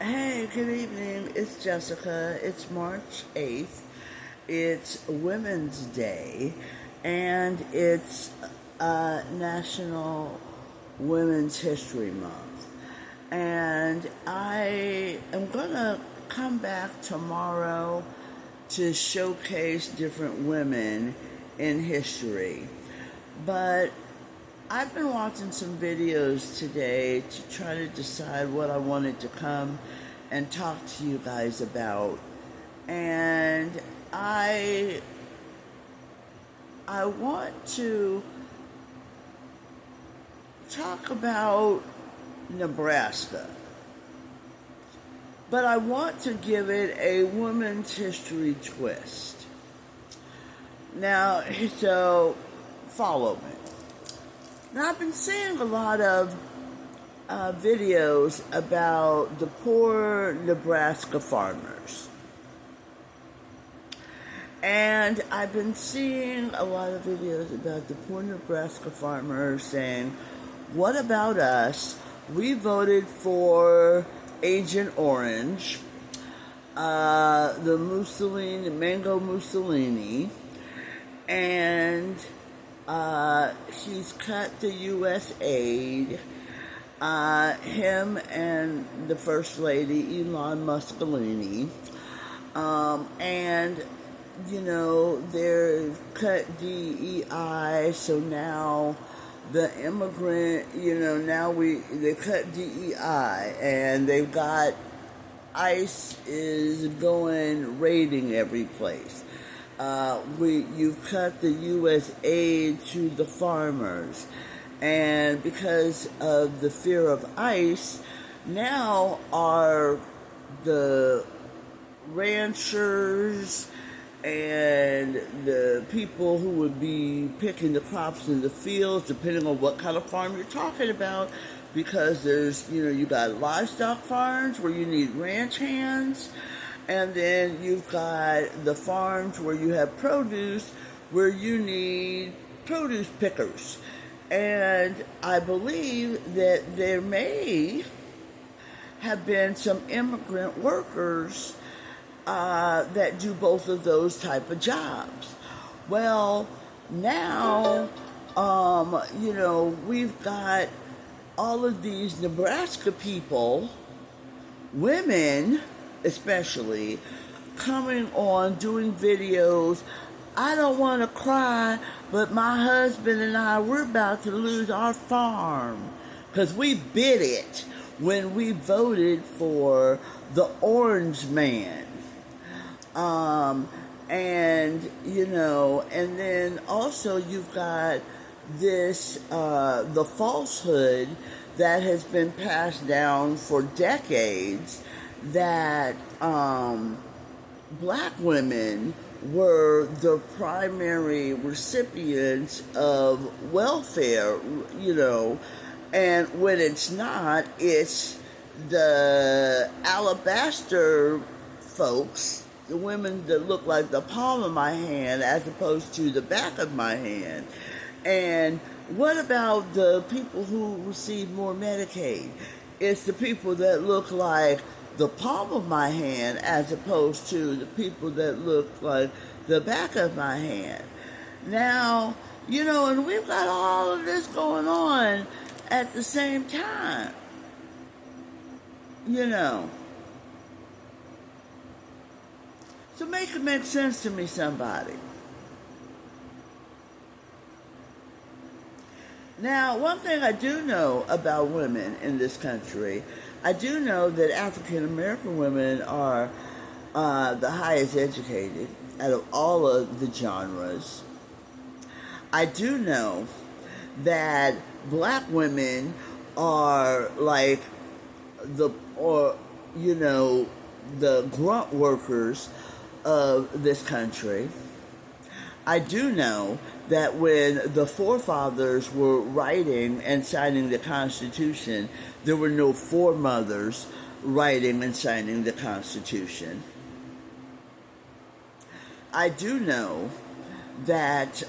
Hey, good evening. It's Jessica. It's March 8th. It's Women's Day, and it's National Women's History Month. And I am going to come back tomorrow to showcase different women in history. But I've been watching some videos today to try to decide what I wanted to come and talk to you guys about. And I want to talk about Nebraska. But I want to give it a women's history twist. Now, so follow me. Now, I've been seeing a lot of videos about the poor Nebraska farmers. And I've been seeing a lot of videos about the poor Nebraska farmers saying, what about us? We voted for Agent Orange, the Mango Mussolini, and he's cut the U.S. aid. Him and the First Lady, Elon Mussolini. And, they've cut DEI, so now the immigrant, they cut DEI, and they've got ICE is going raiding every place. You've cut the U.S. aid to the farmers, and because of the fear of ICE, now are the ranchers and the people who would be picking the crops in the fields, depending on what kind of farm you're talking about, because there's, you got livestock farms where you need ranch hands, and then you've got the farms where you have produce, where you need produce pickers. And I believe that there may have been some immigrant workers that do both of those type of jobs. Well, now, we've got all of these Nebraska people, women especially, coming on doing videos. I don't want to cry, but my husband and I, we're about to lose our farm because we bid it when we voted for the Orange Man. And then also you've got this, the falsehood that has been passed down for decades that black women were the primary recipients of welfare, and when it's not, it's the alabaster folks, the women that look like the palm of my hand as opposed to the back of my hand. And what about the people who receive more Medicaid? It's the people that look like the palm of my hand as opposed to the people that look like the back of my hand. Now, and we've got all of this going on at the same time. So make it make sense to me, somebody. Now, one thing I do know about women in this country, I do know that African American women are the highest educated out of all of the genres. I do know that black women are like the grunt workers of this country. I do know that when the forefathers were writing and signing the Constitution, there were no foremothers writing and signing the Constitution. I do know that,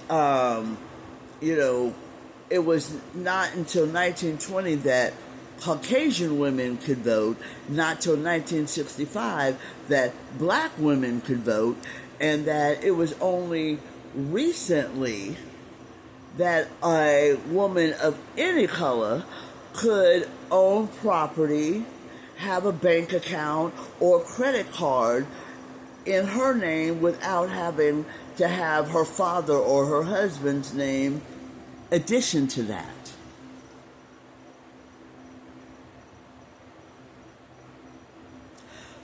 it was not until 1920 that Caucasian women could vote, not till 1965 that black women could vote, and that it was only recently that a woman of any color could own property, have a bank account or credit card in her name without having to have her father or her husband's name addition to that.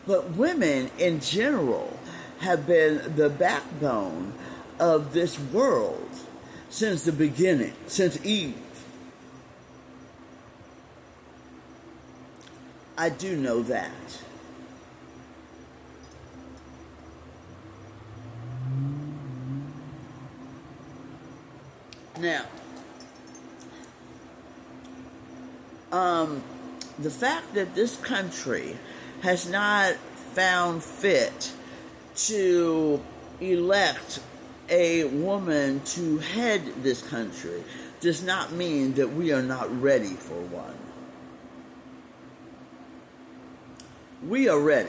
But women in general have been the backbone of this world since the beginning, since Eve. I do know that. Now, the fact that this country has not found fit to elect a woman to head this country does not mean that we are not ready for one. We are ready.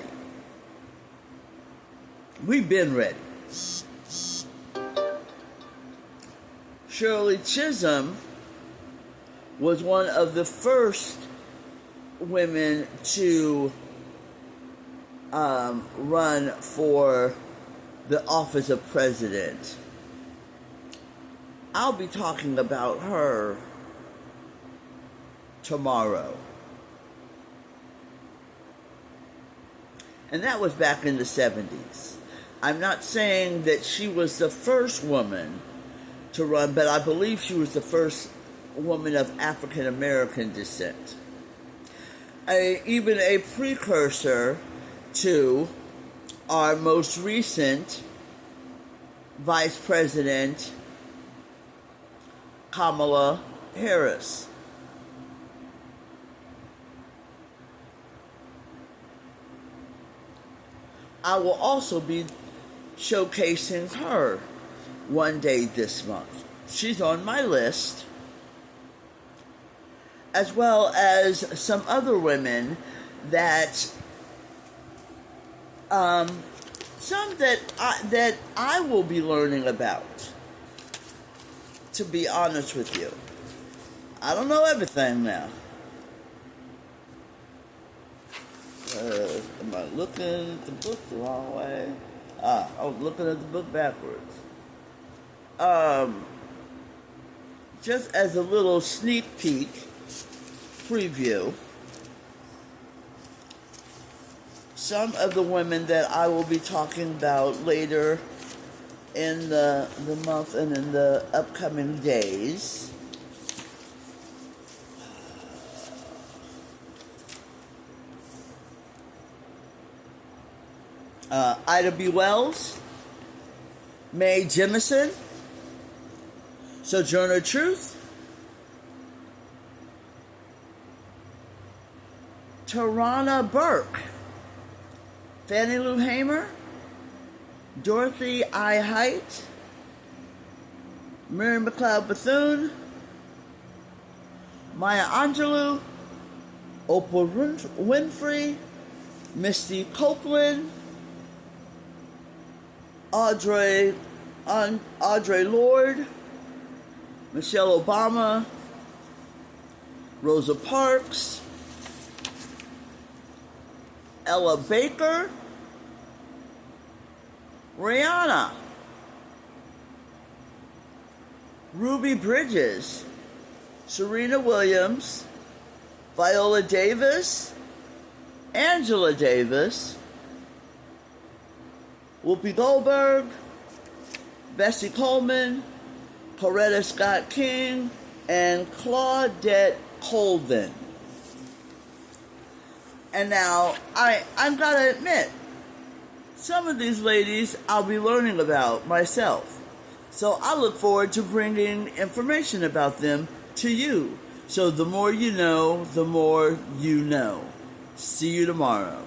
We've been ready. Shirley Chisholm was one of the first women to run for the office of president. I'll be talking about her tomorrow. And that was back in the 70s. I'm not saying that she was the first woman to run, but I believe she was the first woman of African American descent. Even a precursor to our most recent Vice President, Kamala Harris. I will also be showcasing her one day this month. She's on my list, as well as some other women that some that I will be learning about. To be honest with you, I don't know everything now. Am I looking at the book the wrong way? I was looking at the book backwards. Just as a little sneak peek preview, some of the women that I will be talking about later in the month and in the upcoming days. Ida B. Wells, Mae Jemison, Sojourner Truth, Tarana Burke, Fannie Lou Hamer, Dorothy I. Height, Mary McLeod Bethune, Maya Angelou, Oprah Winfrey, Misty Copeland, Audre Lorde, Michelle Obama, Rosa Parks, Ella Baker, Rihanna, Ruby Bridges, Serena Williams, Viola Davis, Angela Davis, Whoopi Goldberg, Bessie Coleman, Coretta Scott King, and Claudette Colvin. And now, I'm gonna admit, some of these ladies I'll be learning about myself. So I look forward to bringing information about them to you. So the more you know, the more you know. See you tomorrow.